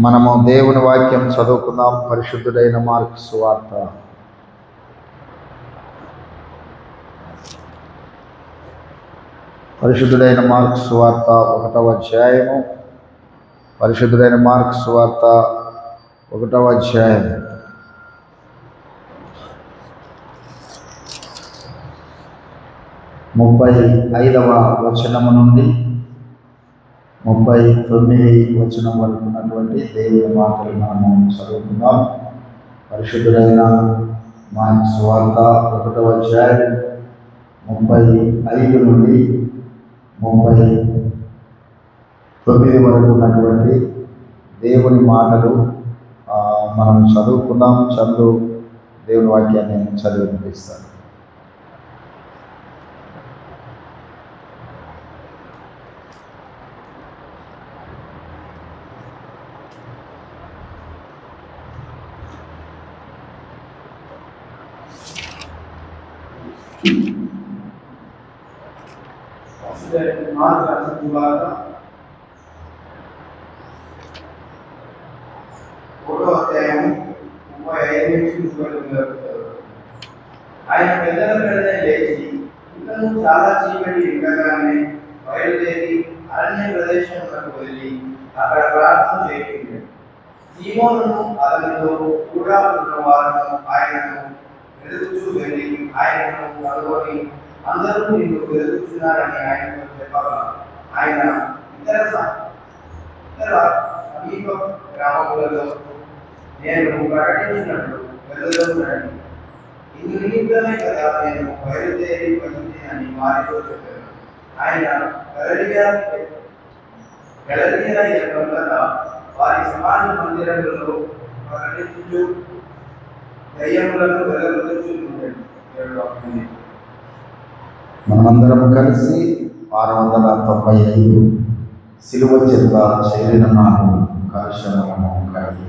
మనము దేవుని వాక్యం చదువుకుందాం. పరిశుద్ధుడైన మార్కు సువార్త పరిశుద్ధుడైన మార్కు సువార్త 1వ అధ్యాయము. పరిశుద్ధుడైన మార్కు సువార్త 1వ అధ్యాయం 35వ వచనము నుండి 39 వచనం వరకు ఉన్నటువంటి దేవుని మాటలు మనము చదువుకుందాం. పరిశుద్ధుడైన మార్కు సువార్త 1వ అధ్యాయం 35 నుండి 39 వరకు ఉన్నటువంటి దేవుని మాటలు మనం చదువుకుందాం. దేవుని వాక్యాన్ని చదివి వినిపిస్తాను. ఆయన పెద్దల పెద్దనే లేచి ఇంకను చాలా చీకటి ఉండగానే బయలుదేరి అరణ్య ప్రదేశంలోకి వెళ్ళి అక్కడ ప్రార్థన చేయించాడు. సీమోనును అతనితో కూడా ఉన్న వారు ఆయనను వెతుకుచూ వెళ్ళి ఆయనను కనుగొని అందరూ నిన్ను వెతుకుతున్నారని ఆయనతో చెప్పగా ఆయన ఇతర సమీప గ్రామములలో నేను ప్రకటించినట్లు వెళ్ళగలుగుతాను. ఇందు నిమిత్తమే కదా నేను బయలుదేరి వచ్చిందని వారితో చెప్పాను. ఆయన గలిలయ ఎల్లగా వారి సమాజ మందిరములలో ప్రకటించుచు దయ్యములను వెలువడుచు ఉండేది. మనమందరం కలిసి 695 సిలువ చెంత చేరిన నాడు కర్షణము కలిగి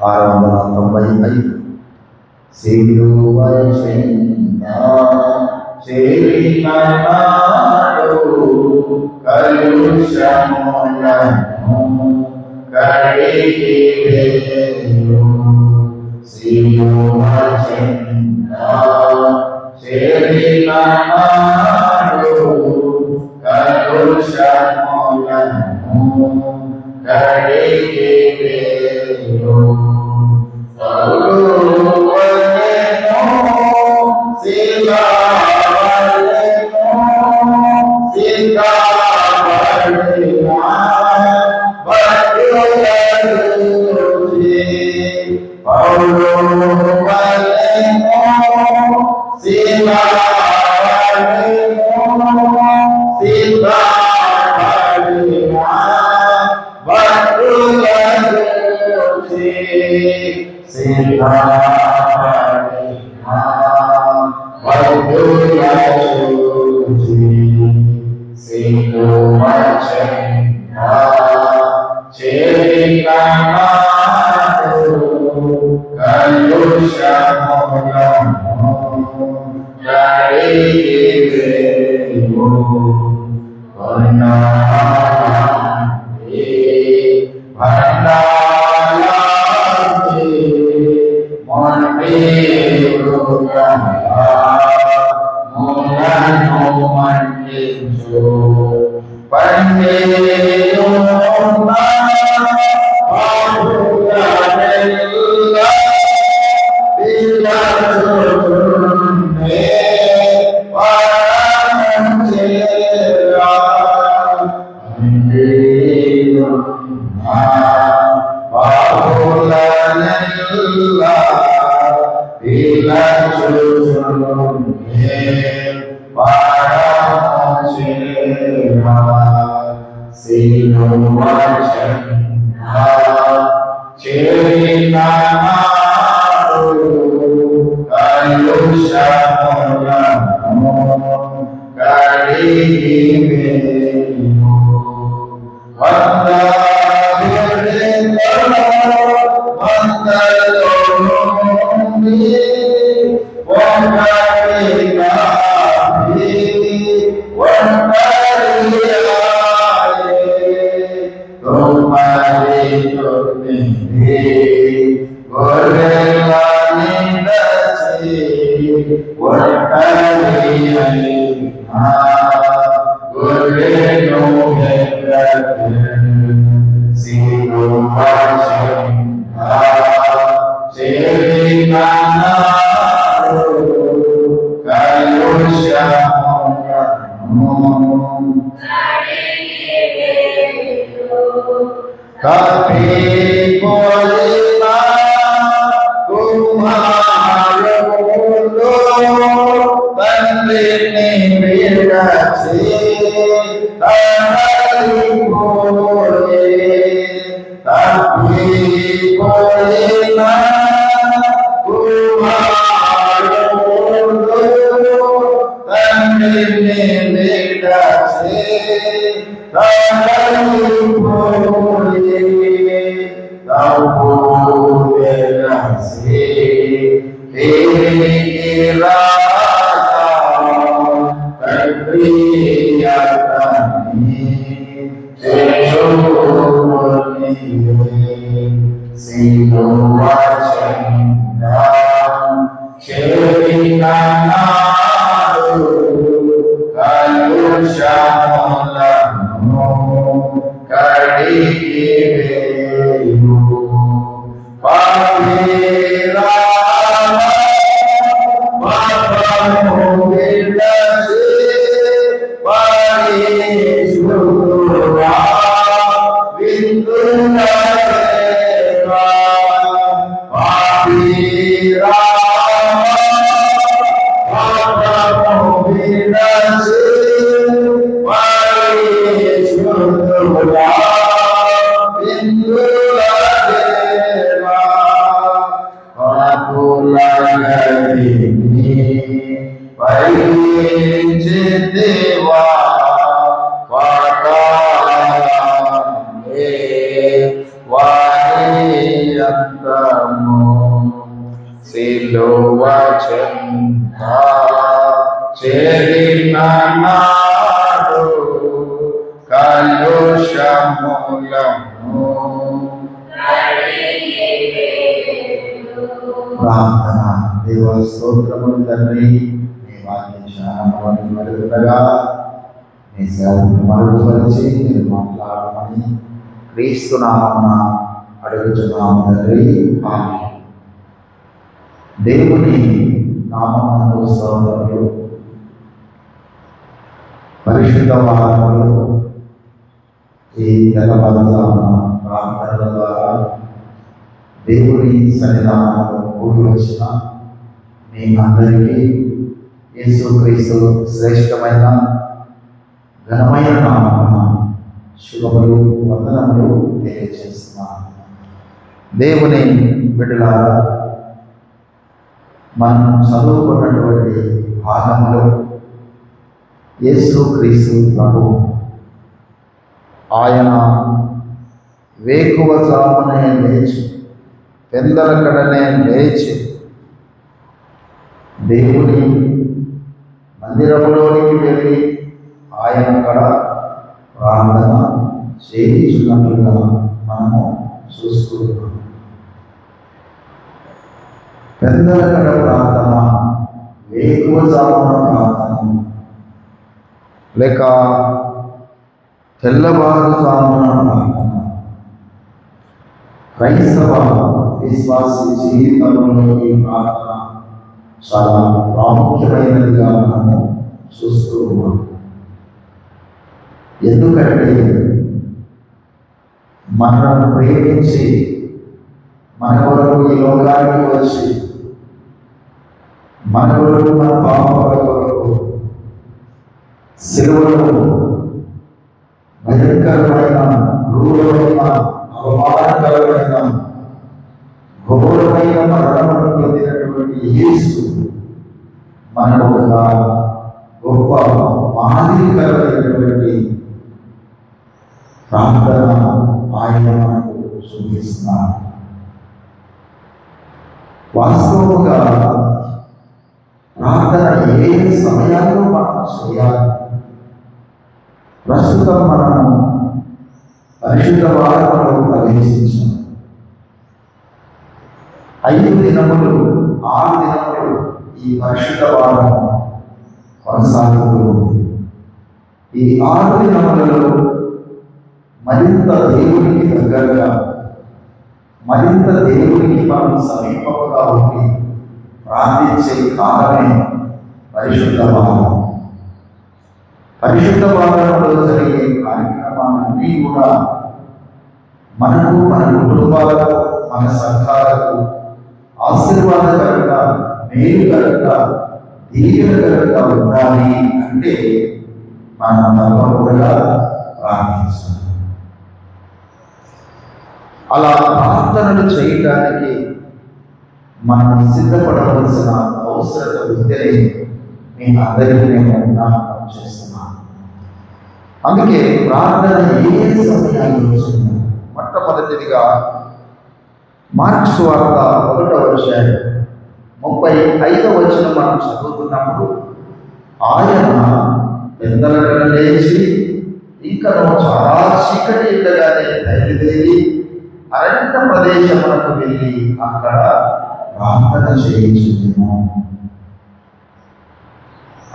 695 సిలువ చెంత చేరిన నాడు కలుషములను కడిగి వేయు సిలువ చెంత చేరిన నాడు కలుషములను కడిగి వేయు కప్పిపోయిన కుమారుడు తండ్రిని విడచి తరలిపోయే. తప్పిపోయిన కుమారుడు తండ్రిని విడచి తరలిపోయే. తప్పు వెలసి తిరిగి రాగా తండ్రి అతన్ని చేర్చుకొని సిలువ చెంత చేరిన నాడు కలుషములను కడిగి వేయు. పాపము విడచి పరిశుద్ధుడా విందుల దేవా. పాపము విడచి పరిశుద్ధుడా విందుల దేవా. పాపుల గతిని పరిచేదేవా. పాతాళమే వారి అంతము సిలువ చెంత చేరిన నాడు కలుషములను ప్రార్థన. దేవ స్తోత్రములు తండ్రి, నీ వాక్య జ్ఞానమును మరుగుదగా నీ సేవను మరుగుపరిచి మీరు మాట్లాడమని క్రీస్తు నామమున అడుగుచున్నాము తండ్రి. ఆమేన్. దేవుని నామమునకు స్తోత్రములు. పరిశుద్ధ వారములు ఈ తెల్లవారుజామున ప్రార్థనల ద్వారా దేవుని సన్నిధానంలో కూడి వచ్చిన మీ అందరికీ యేసుక్రీస్తు శ్రేష్టమైన ఘనమైన నామమున శుభములు వందనములు తెలియజేస్తున్నాను. దేవుని బిడ్డలారా, మనం చదువుకున్నటువంటి భాగంలో యేసుక్రీస్తు ప్రభు ఆయన వేకువజామునే లేచి పెందలకడనే లేచి దేవుని మందిరంలోనికి వెళ్ళి ఆయన అక్కడ ప్రార్థన చేయించున్నట్లుగా మనము చూస్తున్నాం. పెందలకడ ప్రార్థన, వేకువజామున ప్రార్థన, లేక తెల్లవారుజామున ప్రార్థన క్రైస్తవ విశ్వాసి జీవితంలో ఈ ప్రార్థన చాలా ప్రాముఖ్యమైనదిగా మనము చూస్తూ ఉన్నాం. ఎందుకంటే మనల్ని ప్రేమించి మన కొరకు ఈ లోకానికి వచ్చి మన కొరకు మన పాపాల కొరకు సిలువలో భయంకరమైన క్రూరమైన అవమానకరమైన ఘోరమైన మరణమును పొందినటువంటి యేసు మనకు ఒక గొప్ప మాదిరికరమైనటువంటి ప్రార్థన ఆయన మనకు చూపిస్తున్నారు. వాస్తవముగా ప్రార్థన ఏ సమయాల్లో మనం చేయాలి? ప్రస్తుతం మనం పరిశుద్ధ వారంలో ప్రవేశించాం. 5 దినములు 6 దినములు ఈ పరిశుద్ధ వారం కొనసాగుతుంది. ఈ 6 దినములలో మరింత దేవునికి దగ్గరగా, మరింత దేవునికి మనం సమీపంగా ఉండి ప్రార్థించే కాలమే పరిశుద్ధ వారం. పరిశుద్ధ వారంలో జరిగే కార్యక్రమాలన్నీ కూడా మనకు, మన కుటుంబాలకు, మన సంఘాలకు ఆశీర్వాదకరంగా, మేలుకరంగా, దీవెనకరంగా ఉండాలి అంటే మనం తప్పకుండా ప్రార్థించాలి. అలా ప్రార్థనలు చేయడానికి మనం సిద్ధపడవలసిన అవసరత ఉందని నేను అందరికీ జ్ఞాపకం చేస్తున్నాను. అందుకే ప్రార్థన ఏ సమయాల్లో చేయాలి? మొట్టమొదటిదిగా మార్క్స్ వార్త 1వ అధ్యాయం 35వ వచనం మనం చదువుతున్నప్పుడు ఆయన పెద్దలకడ లేచి ఇంకనూ చాలా చీకటి ఉండగానే బయలుదేరి అరణ్య ప్రదేశములకు వెళ్ళి అక్కడ ప్రార్థన చేయించును.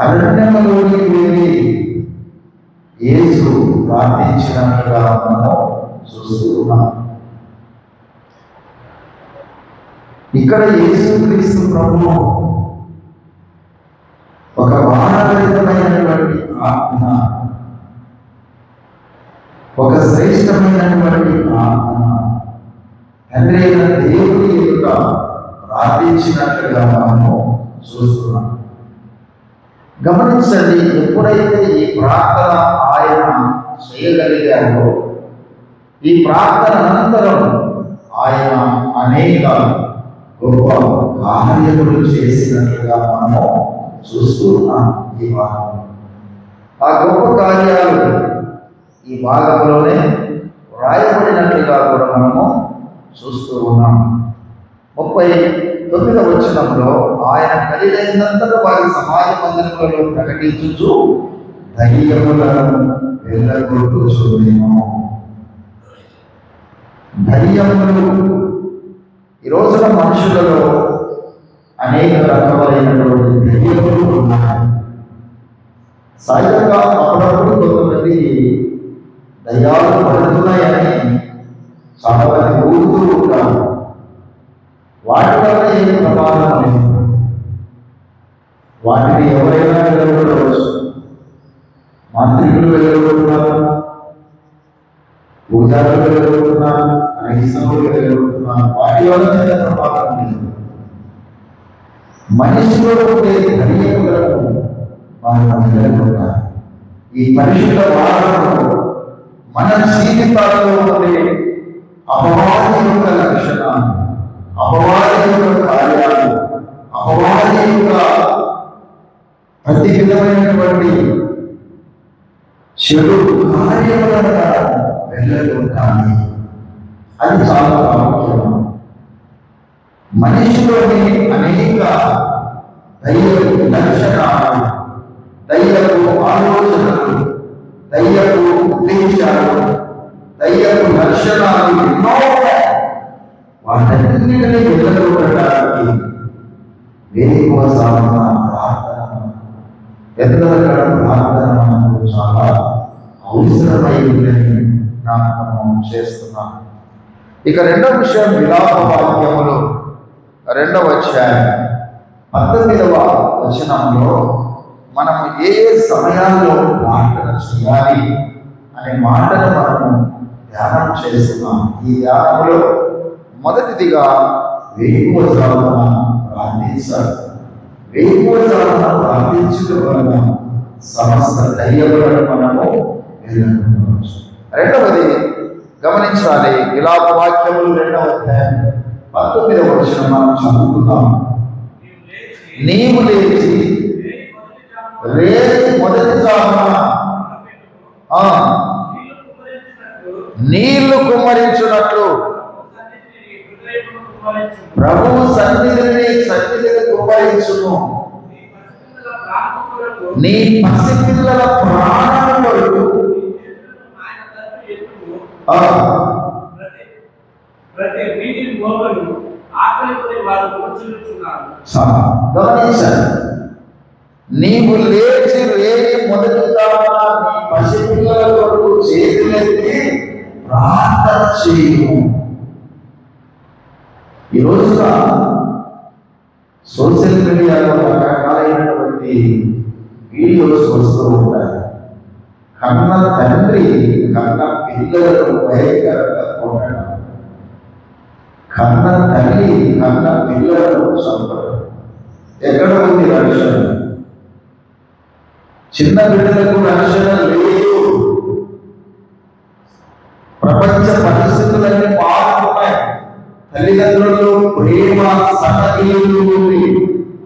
అరణ్యములోకి వెళ్ళి యేసు ప్రార్థించినట్లుగా మనము చూస్తూ ఉన్నాం. ఇక్కడ యేసుక్రీస్తు ప్రభువు ఒక వానరహితమైనటువంటి ప్రార్థన, ఒక శ్రేష్టమైనటువంటి ప్రార్థన తండ్రి అయిన దేవుని ఎదుట ప్రార్థించినట్లుగా మనము చూస్తున్నాం. గమనించండి, ఎప్పుడైతే ఈ ప్రార్థన ఆయన చేయగలిగారో ఈ ప్రార్థన అనంతరం ఆయన అనేక గొప్ప కార్యములు చేసినట్లుగా మనము చూస్తూ ఉన్నాం. ఈ భాగం ఆ గొప్ప కార్యాలు ఈ భాగంలోనే వ్రాయబడినట్లుగా కూడా మనము చూస్తూ ఉన్నాం. 39వ వచనంలో ఆయన కలిగినంతగా వారి సమాజ మందిరములలో ప్రకటించుచు ధైర్యములను వెళ్ళగొట్టుచుండెను. ధైర్యములు ఈ రోజున మనుషులలో అనేక రకములైనటువంటి ధైర్యములు ఉన్నాయి. సహజంగా అప్పుడప్పుడు కొంతమంది దయ్యాలు పడుతున్నాయని చాలా మంది ఊరుతూ ఉంటారు. వాటి వల్ల ఏమి ప్రమాదం లేదు. వాటిని ఎవరైనా వెళ్ళగొట్టవచ్చు. మాంత్రికులు వెళ్ళగొట్టున్నారు, పూజారులు వెళ్ళగొట్టున్నారు, క్రైస్తవులు వెళ్ళగొట్టున్నారు. వాటి వల్ల ఏదైనా ప్రమాదం లేదు. మనిషిలో ఉండే ధైర్యములను మనం వెళ్ళగొట్టాలి. ఈ పరిశుద్ధ వారంలో మన జీవితాల్లో ఉండే అపవాది యొక్క లక్షణాలు, అపవాది యొక్క కార్యాలు, అపవాది యొక్క ప్రతి విధమైనటువంటి చెడు కార్యములను వెళ్ళగొట్టాలి. అది చాలా ప్రాముఖ్యం. మనిషిలోని అనేక దయ్యపు లక్షణాలు, దయ్యపు ఆలోచనలు, దయ్యపు ఉద్దేశాలు, దయ్యపు లక్షణాలు ఎన్నో ఉన్నాయి. వాటన్నిటిని వెళ్ళగొట్టడానికి వేకువజామున ప్రార్థన, ఎదురగడ ప్రార్థన మనకు చాలా అవసరమై ఉందని జ్ఞాపకం చేస్తున్నాను. ఇక రెండవ విషయం, విలాప వాక్యములు 2వ అధ్యాయం 19వ వచనంలో మనం ఏ సమయాల్లో ప్రార్థన చేయాలి అనే మాటను మనము ధ్యానం చేస్తున్నాం. ఈ ధ్యానంలో మొదటిదిగా వేకువజామున ప్రార్థించాలి. వేకువజామున ప్రార్థించడం వలన సమస్త ధైర్యములను మనము వెళ్ళగొట్టవచ్చు. రెండవది గమనించాలి, విలాప వాక్యములు 2వ అధ్యాయం 19వ వచనం మనం చదువుకుందాం. నీవు లేచి రేపు మొదటి జామున నీళ్లు కుమ్మరించున్నట్లు ప్రభువు సన్నిధిని కుమ్మరించును. నీ పసిపిల్లల ప్రాణం కొరకు గమనించాలి. నీవు లేచి రేపు మొదటి జామున నీ పసిపిల్లల కొరకు చేతులెత్తి ప్రార్థన చేయు. ఈ రోజున సోషల్ మీడియాలో రకరకాలైనటువంటి వీడియోస్ వస్తూ ఉంటాయి. కన్న తండ్రి కన్న పిల్లలను భయంకరంగా కొట్టడం, కన్న తల్లి కన్న పిల్లలను చంపడం. ఎక్కడ ఉంది రక్షణ? చిన్న బిడ్డలకు రక్షణ లేదు. ప్రపంచ పరిస్థితులన్నీ మారుతున్నాయి. తల్లిదండ్రులు ప్రేమ సహనీయులు ఉంది,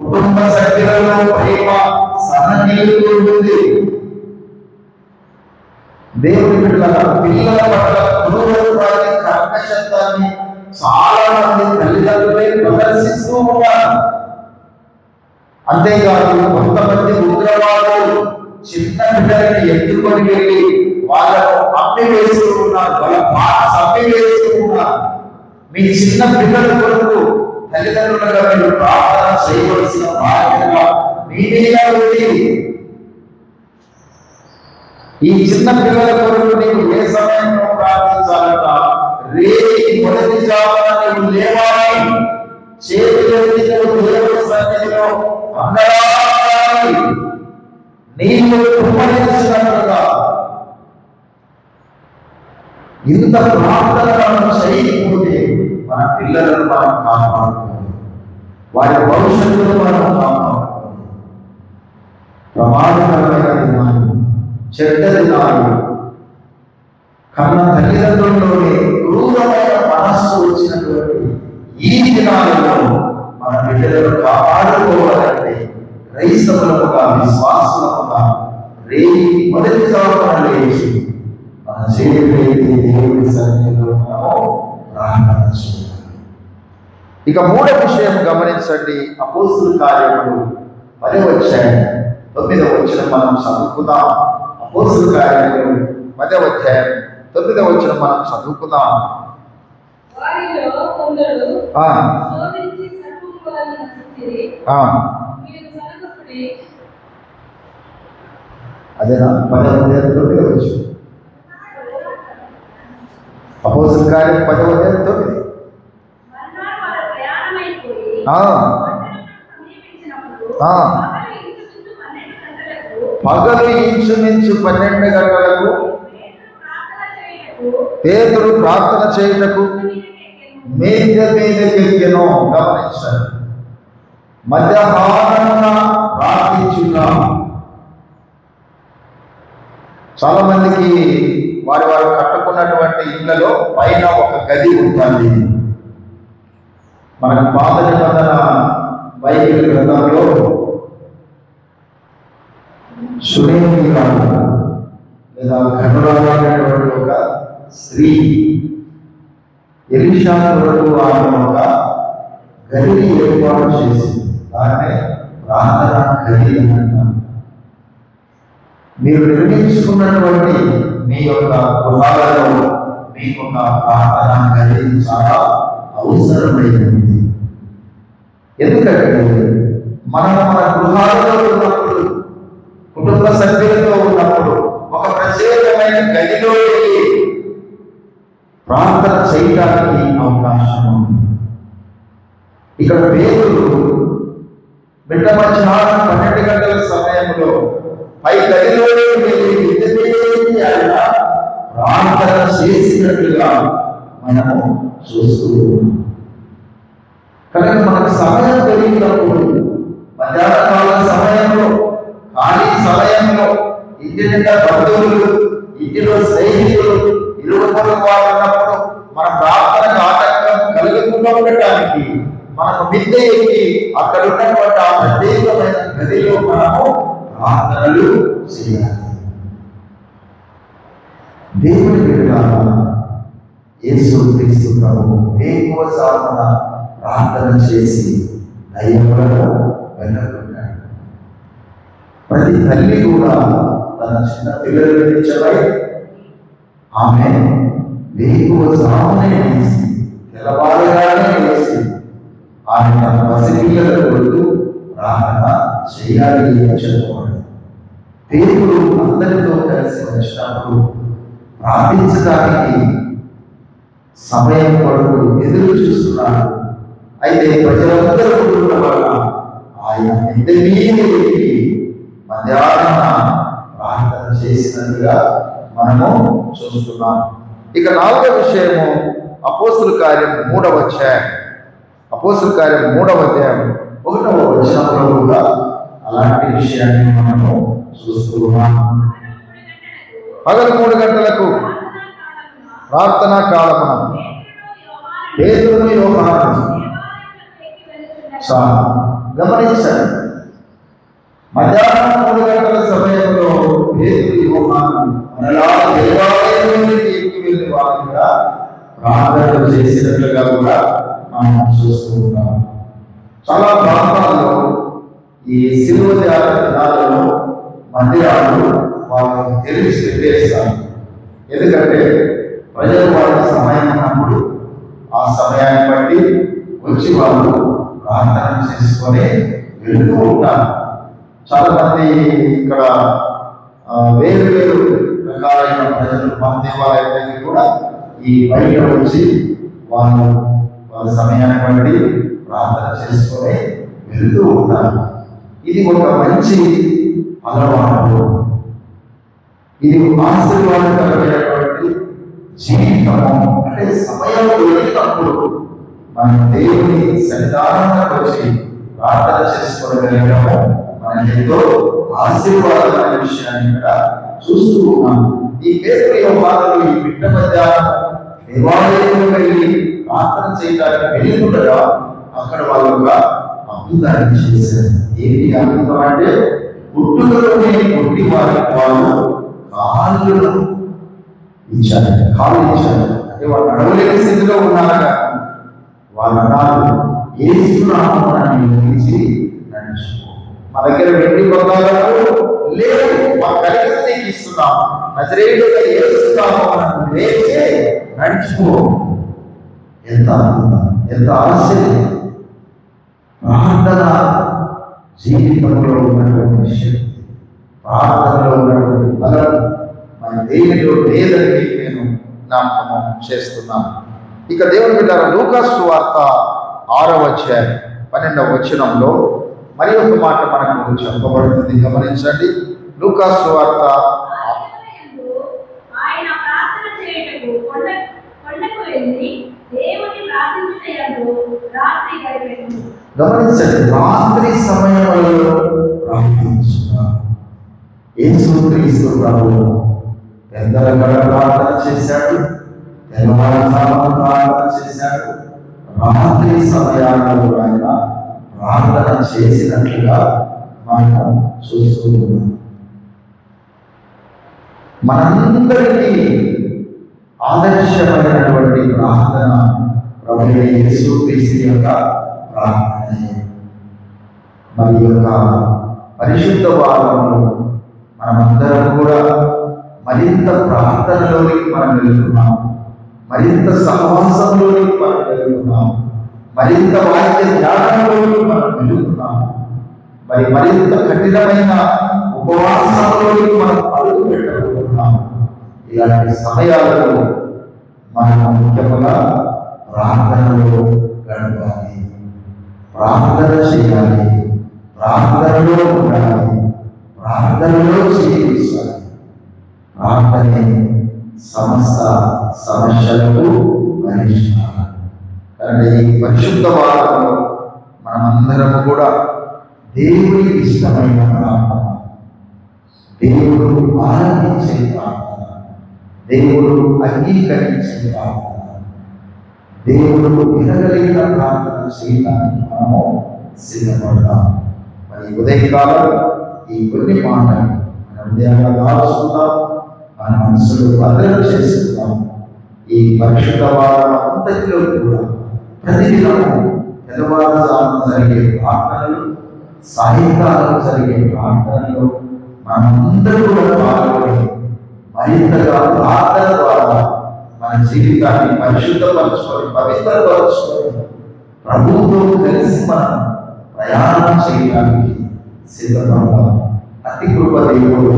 కుటుంబ సభ్యులలో ప్రేమ సహనీయులు ఉంది. దేవుని బిడ్డల పిల్లల పట్ల క్రూరత్వాన్ని కర్కశత్వాన్ని చాలా మంది తల్లిదండ్రులే ప్రదర్శిస్తూ ఉన్నారు. అంతేకాదు కొంతమంది ఉగ్రవాదులు చిన్న బిడ్డలని ఎత్తుకొని వెళ్ళి వాళ్ళను అప్పివేస్తూ ఉన్నారు, వాళ్ళ పాఠ అప్పివేస్తూ ఉన్నారు. మీ చిన్న పిల్లల కొరకు తల్లిదండ్రులుగా మీరు ప్రార్థన చేయవలసిన బాధ్యత మీ మీద ఉంది. ఈ చిన్న పిల్లల కొరకు నీవు ఏ సమయంలో ప్రార్థించాలట? రేపు మొదటి జామున నీవు లేవాలి, చేతులెత్తి దేవుని సన్నిధిలో అంగలార్చాలి. నీవు కుమ్మరించినట్లుగా ఇంత ప్రార్థన మనం చేయకపోతే మన పిల్లలను మనం కాపాడుకోవాలి, వారి భవిష్యత్తును మనం కాపాడుకోవాలి. ప్రమాదకరమైన దినాలు, చెడ్డ దినాలు, కన్న తల్లిదండ్రుల్లోనే క్రూరమైన మనస్సు వచ్చినటువంటి ఈ దినాలలో మన బిడ్డలను కాపాడుకోవాలంటే క్రైస్తవులముగా విశ్వాసులముగా రేపు మొదటి జామున లేచి మన చేతులెత్తి దేవుని సన్నిధిలో మనము ప్రార్థన చేయాలి. ఇక మూడవ విషయం గమనించండి. అపోస్తుల కార్యములు 10వ అధ్యాయం 9వ వచనం మనం చదువుకుందాం. అపోస్తుల కార్యములు 10వ అధ్యాయం 9వ వచనం మనం చదువుకుందాం. వారిలో కొందరు శోధించి సర్పములను నశించిరి. మీరు సనగకుడి. అదేనా 10వ అధ్యాయం 9వ వచనం. అపోస్తుల కార్యం 10వ అధ్యాయం 9. మర్నాడు వారు ప్రయాణమైపోయి సమీపించినప్పుడు పగలు ఇంచుమించు 12 గంటలకు పేతురు ప్రార్థన చేయుటకు మీదె మీదకెక్కెను. గమనించారు, మధ్యాహ్నమున ప్రార్థించున్నాం. చాలా మందికి వారు కట్టుకున్నటువంటి ఇళ్లలో పైన ఒక గది ఉంటుంది. మనకు పాత నిబంధన బైబిల్ గ్రంథంలో సునేమి లేదా ఘనురాలైనటువంటి ఒక స్త్రీ ఎలీషా కొరకు ఆమె ఒక గదిని ఏర్పాటు చేసింది. దాన్నే ప్రార్థన గది అంటారు. మీరు నిర్మించుకున్నటువంటి మీ యొక్క గృహాలలో మీకు ఒక ప్రార్థన గది చాలా అవసరమైనది. ఎందుకంటే మనం మన గృహాలలో ఉన్నప్పుడు, కుటుంబ సభ్యులతో ఉన్నప్పుడు ఒక ప్రత్యేకమైన గదిలో వెళ్ళి ప్రార్థన చేయడానికి అవకాశం ఉంది. ఇక్కడ పేతురు బిడ్డ మధ్యాహ్నం 12 గంటల సమయంలో పై గదిలో వెళ్ళి ఆయన ప్రార్థన చేసినట్లుగా మనము చూస్తూ ఉన్నాం. కనుక మనకు సమయం దొరికినప్పుడు మధ్యాహ్నకాల సమయంలో, ఖాళీ సమయంలో ఇంటి నిండా బంధువులు, ఇంటిలో స్నేహితులు, ఇరువురు వారు ఉన్నప్పుడు మన ప్రార్థనకు ఆటంకం కలగకుండా ఉండటానికి మనకు మిద్దె ఎక్కి అక్కడ ఉన్నటువంటి ఆ ప్రత్యేకమైన గదిలో మనము ప్రార్థనలు చేయాలి. దేవుని బిడ్డలారా, యేసు క్రీస్తు ప్రభువు ఎక్కువ సాధన ప్రార్థన చేసి దయ్యములను వెళ్ళగొట్టాడు. ప్రతి తల్లి కూడా తన చిన్న పిల్లలు వినిచవై ఆమె ఎక్కువ సాధన వేసి తెల్లవారుగానే వేసి ఆమె తన పసిపిల్లల కొరకు ప్రార్థన చేయాలి అని చెప్పబడింది. దేవుడు అందరితో కలిసి వచ్చినప్పుడు ప్రార్థించడానికి సమయం కొరకు ఎదురు చూస్తున్నాడు. అయితే ప్రజలందరూ ఉండడం వల్ల ఆయన మిద్దె మీద ఎక్కి మధ్యాహ్న ప్రార్థన చేసినట్టుగా మనము చూస్తున్నాం. ఇక 4వ విషయము అపోస్తుల కార్యం 3వ అధ్యాయం. అపోస్తుల కార్యం 3వ అధ్యాయం 1వ వచనంలో కూడా అలాంటి విషయాన్ని మనము చూస్తూ ఉన్నాం. పగలు 3 గంటలకు ప్రార్థనా కాలమున పేతురు యోహాను గమనించండి. మధ్యాహ్నం 3 గంటల సమయంలో పేతురు యోహాను మరలా దేవాలయంలోకి వెళ్ళి వారిగా ప్రార్థన చేసినట్లుగా కూడా మనం చూస్తూ ఉన్నాం. చాలా ప్రాంతాల్లో ఈ శిలువ త్యాగ దినాలలో మందిరాలు వాళ్ళు తెలిసి పెట్టేస్తారు. ఎందుకంటే ప్రజలు వాళ్ళకి సమయం ఉన్నప్పుడు ఆ సమయాన్ని బట్టి వచ్చి వాళ్ళు ప్రార్థన చేసుకొని వెళ్తూ ఉంటారు. చాలా మంది ఇక్కడ వేరు వేరు రకాలైన ప్రజలు మన దేవాలయానికి కూడా ఈ బయట వచ్చి వాళ్ళు వాళ్ళ సమయాన్ని బట్టి ప్రార్థన చేసుకొని వెళ్తూ ఉంటారు. ఇది ఒక మంచి అలవాటు. ఇది ఆశీర్వాదకరమైనటువంటి జీవితము. అంటే సమయం దొరికినప్పుడు మన దేవుని సన్నిధానానికి వచ్చి ప్రార్థన చేసుకోగలగడము మనకి ఎంతో ఆశీర్వాదమైన విషయాన్ని ఇక్కడ చూస్తూ ఉన్నాం. ఈ పేతురు యోహానులు ఈ బిడ్డ మధ్యాహ్నం దేవాలయంలో వెళ్ళి ప్రార్థన చేయడానికి వెళ్ళిండగా అక్కడ వాళ్ళు ఒక అద్భుతాన్ని చేశారు. ఏంటి అద్భుతం అంటే పుట్టుకలోనే పుట్టి వారికి వాళ్ళు కాళ్ళు ఇచ్చారు. అంటే వాళ్ళు నడవలేని స్థితిలో ఉన్నారగా వాళ్ళు అన్నారు, ఏసునామమున గురించి నడుచుకో. మా దగ్గర వెండి బంగారాలు లేవు, మా కలిసి నీకు ఇస్తున్నాం, నజరేయుడైన యేసు నామమున లేచి నడుచుకో. ఎంత అద్భుతం, ఎంత ఆశ్చర్యం! ప్రార్థన జీవితంలో ఉన్నటువంటి శక్తి, ప్రార్థనలో ఉన్నటువంటి బలం మన దేవునిలో లేదని నేను జ్ఞాపకం చేస్తున్నాను. ఇక దేవుని బిడ్డలారా, లూకాసు సువార్త 6వ అధ్యాయం 12వ వచనంలో మరి ఒక మాట మనకు చెప్పబడుతుంది. గమనించండి. లూకాసు సువార్త గమనించండి. రాత్రి సమయంలో ప్రార్థించున్నారు. యేసుక్రీస్తు ప్రభువు పెద్దల కడ ప్రార్థన చేశాడు, తెల్లవారుజామున ప్రార్థన చేశాడు, రాత్రి సమయాలలో ఆయన ప్రార్థన చేసినట్లుగా మనం చూస్తూ ఉన్నాం. మనందరికీ ఆదర్శమైనటువంటి ప్రార్థన ప్రభువైన యేసుక్రీస్తు యొక్క ప్రార్థనే. మరి యొక్క పరిశుద్ధ వారంలో మనమందరం కూడా మరింత ప్రార్థనలోనికి మనం వెళ్తున్నాం, మరింత సహవాసంలోనికి మనం వెళ్తున్నాం, మరింత వాక్య ధ్యానంలోనికి మనం వెళ్తున్నాం, మరింత కఠినమైన ఉపవాసంలోనికి మనం అడుగు పెట్టబోతున్నాం. ఇలాంటి సమయాలలో మనం ముఖ్యంగా ప్రార్థనలో గడపాలి, ప్రార్థన చేయాలి, ప్రార్థనలో ఉండాలి, ప్రార్థనలో జీవించాలి. ప్రార్థనే సమస్త సమస్యలకు పరిష్కారం. కానీ ఈ పరిశుద్ధ వారంలో మనమందరం కూడా దేవుడికి ఇష్టమైన ప్రార్థన, దేవుడు ఆనందించే ప్రార్థన, దేవుడు అంగీకరించే ప్రార్థన, దేవుడు వినగలిగిన ప్రార్థన చేయడానికి మనము సిద్ధపడతాం. మరి ఉదయకాలం ఈ కొన్ని మాటలు మన హృదయంగా దాచుకుందాం, మన మనసులో భద్రత చేసుకుందాం. ఈ పరిశుద్ధ వారం అంతటిలో కూడా ప్రతిదినము తెల్లవారుజామున జరిగే ప్రార్థనలు, సాయంకాలం జరిగే ప్రార్థనలు మనందరూ కూడా పాల్గొని మరింతగా ప్రార్థన ద్వారా మన జీవితాన్ని పరిశుద్ధపరచుకొని పవిత్రపరచుకొని ప్రభువుతో కలిసి మనం ప్రయాణం చేయడానికి సిద్ధపడతాం. అతి కృప దేవుడు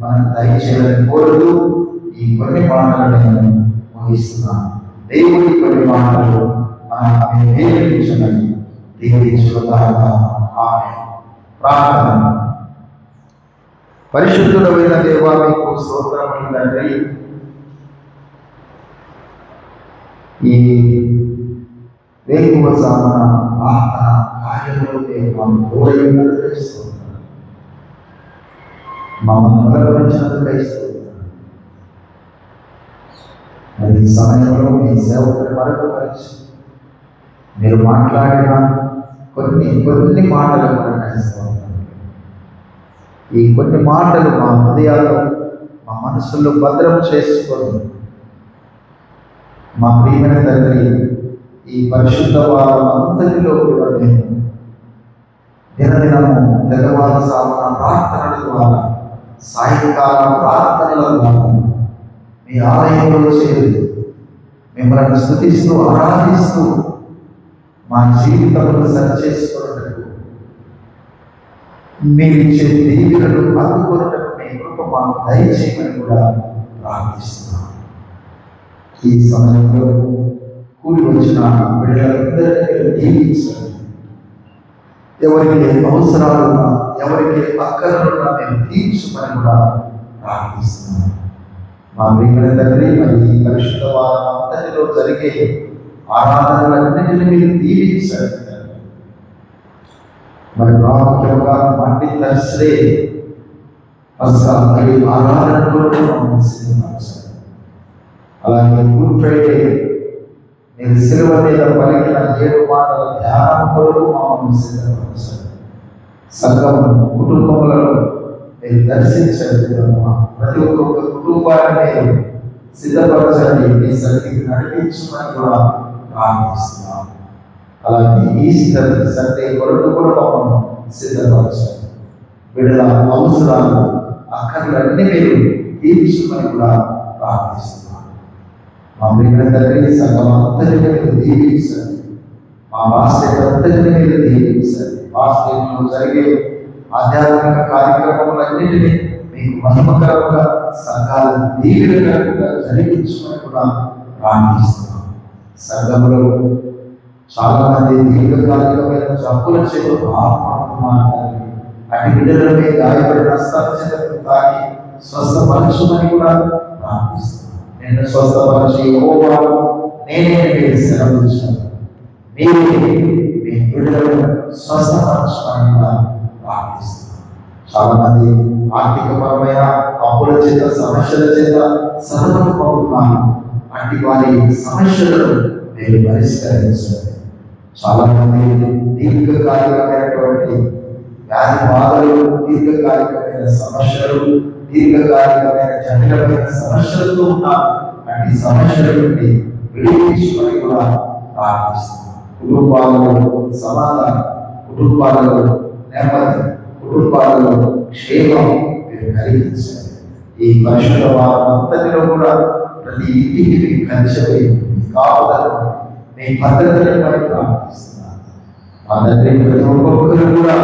మనం దయచేయాలని కోరుతూ ఈ కొన్ని మాటలు నేను ముగిస్తున్నాను. దేవుడి కొన్ని మాటలు మనం నేర్పించమని దేవుడి చూడాలి. ఆమె ప్రార్థన. పరిశుద్ధుడైన దేవా మీకు స్తోత్రములు తండ్రి. ఈ వేకువ సామన ఆత్మ కార్యంలో మనం తోడైనందుకై స్తోత్రం. మమ్మల్ని బలపరిచినందుకై స్తోత్రం. మరి ఈ సమయంలో మీ సేవకుని మరొకపరిచి మీరు మాట్లాడిన కొన్ని మాటలు మనకు ఈ కొన్ని మాటలు మా హృదయాల్లో మా మనసుల్లో భద్రం చేసుకొని మా ప్రియమైన తండ్రి ఈ పరిశుద్ధ వారం అంతటిలో కూడా మేము దినదినము తెల్లవారు సామన ప్రార్థనల ద్వారా సాయంకాల ప్రార్థనల ద్వారా మీ ఆలయంలో చేరి మిమ్మల్ని స్తుతిస్తూ ఆరాధిస్తూ మా జీవితంలో సరిచేసుకోవడానికి మీరు ఇచ్చే దీవెనలు అందుకోవడానికి మీ కృప మాకు దయచేయమని కూడా ప్రార్థిస్తున్నాం. ఈ సమయంలో కూడి వచ్చిన బిడ్డలందరినీ దీవించండి. ఎవరికి అవసరాలున్నా ఎవరికి అక్కర్లున్నా మేము తీర్చుమని కూడా ప్రార్థిస్తున్నాం. మా ప్రియమైన తండ్రి, మరి ఈ పరిశుద్ధ వారం అంతటిలో జరిగే ఆరాధనలన్నింటినీ మీరు దీవించండి. మరి ప్రాముఖ్యంగా మండి దర్శే మరి ఆరాధనలో అలాగే గుడ్ ఫ్రైడే మీరు సిలువ మీద పలికిన 7 మాటల ధ్యానం కొరకు మమ్మల్ని సిద్ధపరచండి. సంఘం కుటుంబములను మీరు దర్శించండి. ప్రతి ఒక్కొక్క కుటుంబాన్ని మీరు సిద్ధపరచండి. మీ సన్నిధికి నడిపించమని కూడా ప్రార్థిస్తున్నాం. అలాగే ఈస్టర్ సండే కొరకు కూడా మమ్మల్ని సిద్ధపరచండి. బిడ్డల అవసరాలు అక్కర్లన్నీ మీరు తీర్చుమని కూడా ప్రార్థిస్తున్నాం. మా ప్రియమైన తండ్రి, సంఘం అంతటిని మీరు దీవించండి. మా మాస్టర్ అంతటిని మీరు దీవించండి. మాస్టర్లో జరిగే ఆధ్యాత్మిక కార్యక్రమములన్నింటినీ మీకు మహిమకరంగా సంఘాలను దీవెనకరంగా జరిగించమని కూడా ప్రార్థిస్తున్నాం. సంఘంలో చాలా మంది దీర్ఘకాలికమైన జబ్బుల చేత బాధపడుతున్నారు. అటు బిడ్డలపై గాయపడిన హస్తాలు తాకి స్వస్థపరచమని కూడా ప్రార్థిస్తున్నాను. నేను స్వస్థపరిచి నేనే సెలవుచ్చాను. మీరు మీ బిడ్డలను స్వస్థపరచమని కూడా ప్రార్థిస్తున్నాను. చాలా మంది ఆర్థికపరమైన అప్పుల చేత సమస్యల చేత సతమతమవుతున్నారు. అట్టి వారి సమస్యలను మీరు పరిష్కరించండి. చాలా మంది దీర్ఘకాలికమైనటువంటి వ్యాధి బాధలు, దీర్ఘకాలికమైన సమస్యలు, దీర్ఘకాలికమైన జటిలమైన సమస్యలతో ఉన్న అన్ని సమస్యల నుండి విడిపించుకొని కూడా ప్రార్థిస్తున్నాం. కుటుంబాలలో సమాధానం, కుటుంబాలలో నెమ్మది, కుటుంబాలలో క్షేమం మీరు కలిగించండి. ఈ పరిశుద్ధ వారం అంతటిలో కూడా ప్రతి ఇంటికి మీ కంచెపై కాపుదలను మీ భద్రతని పై ప్రార్థిస్తున్నాను. మా తండ్రి, ప్రతి ఒక్కొక్కరు కూడా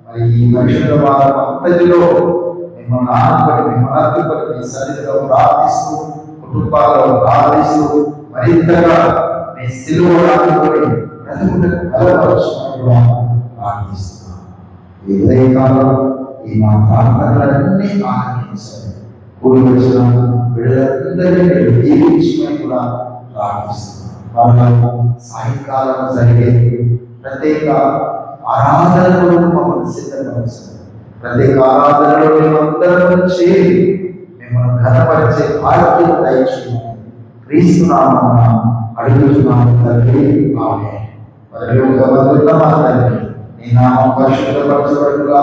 మరి ఈ పరిశుద్ధ వారం అంతటిలో మిమ్మల్ని ఆనుకొని మిమ్మల్ని అర్థపడి మీ సన్నిధిలో ప్రార్థిస్తూ, కుటుంబాలలో ప్రార్థిస్తూ, మరింతగా మీ సిలువలో ఆనుకొని బ్రతుకుటకు బలపరచమని కూడా ప్రార్థిస్తున్నాను. ఈ ఉదయకాలం ఈ మా ప్రార్థనలన్నీ ఆనందించండి. కూడి వచ్చిన బిడ్డలందరినీ మీరు దీవించమని కూడా ప్రార్థిస్తున్నాను. సాయంకాలం జరిగే ప్రత్యేక ఆరాధనలో మమ్మల్ని సిద్ధపరచండి. ప్రత్యేక ఆరాధనలో మేమందరం చేరి మిమ్మల్ని ఘనపరిచే భాగ్యం దయచేయండి. క్రీస్తు నామమున అడుగుతున్నాము తండ్రి, ఆమేన్. పరలోకమందున్న మా తండ్రి, నీ నామం పరిశుద్ధపరచబడుగా,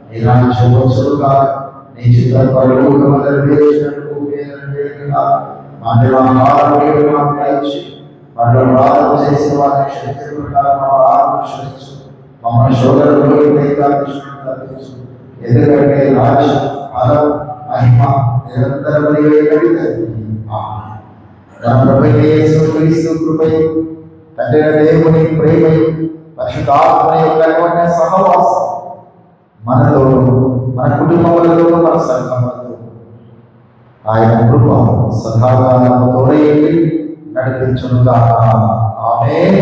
నీ రాజ్యం వచ్చుగా, నీ చిత్తం పరలోకమందు నెరవేర్చినట్లు భూమిపైన మాకు దయచేయి. వాటిలో ప్రార్థన చేసిన వారిని క్షమించకుండా క్షమించు. మమ్మల్ని శోధనలో తప్పించు. ఎందుకంటే రాజ్యం, బలం, మహిమ నిరంతరం నీవే తండ్రి. ఆమేన్. ప్రభువైన యేసుక్రీస్తు కృపయు, తండ్రి దేవుని ప్రేమయు, పరిశుద్ధాత్మ యొక్క సహవాసం మనతో, మన కుటుంబములతో, మన సంఘములతో ఆయన కృప సదాకాలం తోడై నడిపించునుగాక. ఆమేన్.